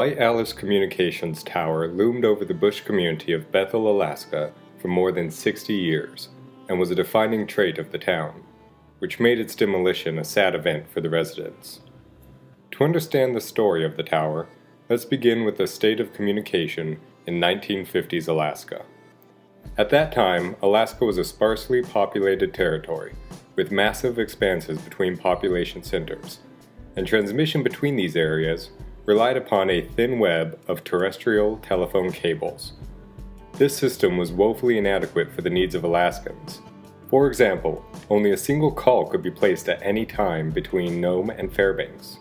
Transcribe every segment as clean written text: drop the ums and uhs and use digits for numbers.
White Alice Communications Tower loomed over the bush community of Bethel, Alaska for more than 60 years and was a defining trait of the town, which made its demolition a sad event for the residents. To understand the story of the tower, let's begin with the state of communication in 1950s Alaska. At that time, Alaska was a sparsely populated territory, with massive expanses between population centers, and transmission between these areas relied upon a thin web of terrestrial telephone cables. This system was woefully inadequate for the needs of Alaskans. For example, only a single call could be placed at any time between Nome and Fairbanks.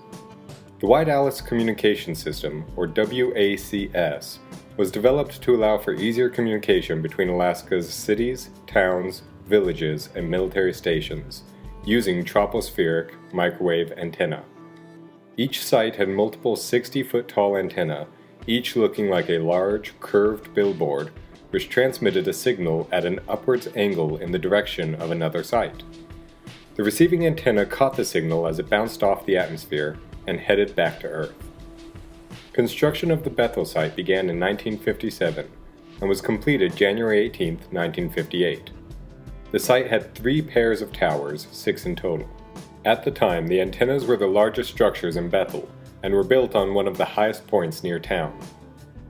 The White Alice Communication System, or WACS, was developed to allow for easier communication between Alaska's cities, towns, villages, and military stations, using tropospheric microwave antennae. Each site had multiple 60-foot-tall antennae, each looking like a large, curved billboard, which transmitted a signal at an upwards angle in the direction of another site. The receiving antenna caught the signal as it bounced off the atmosphere and headed back to Earth. Construction of the Bethel site began in 1957 and was completed January 18, 1958. The site had 3 pairs of towers, 6 in total. At the time, the antennas were the largest structures in Bethel and were built on one of the highest points near town.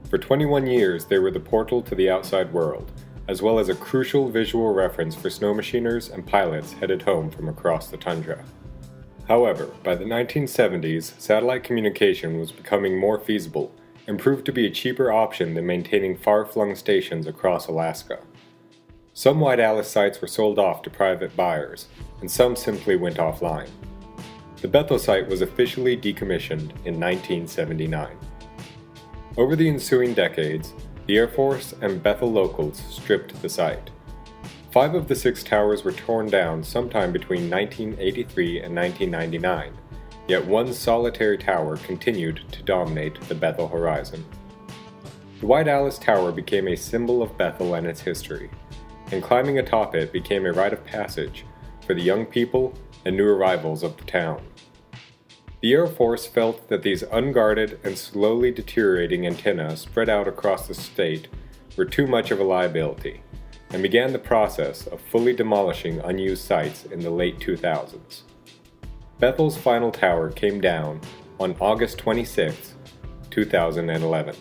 For 21 years, they were the portal to the outside world, as well as a crucial visual reference for snow machiners and pilots headed home from across the tundra. However, by the 1970s, satellite communication was becoming more feasible and proved to be a cheaper option than maintaining far-flung stations across Alaska. Some White Alice sites were sold off to private buyers, and some simply went offline. The Bethel site was officially decommissioned in 1979. Over the ensuing decades, the Air Force and Bethel locals stripped the site. 5 of the 6 towers were torn down sometime between 1983 and 1999, yet one solitary tower continued to dominate the Bethel horizon. The White Alice Tower became a symbol of Bethel and its history, and climbing atop it became a rite of passage for the young people and new arrivals of the town. The Air Force felt that these unguarded and slowly deteriorating antennae spread out across the state were too much of a liability, and began the process of fully demolishing unused sites in the late 2000s. Bethel's final tower came down on August 26, 2011.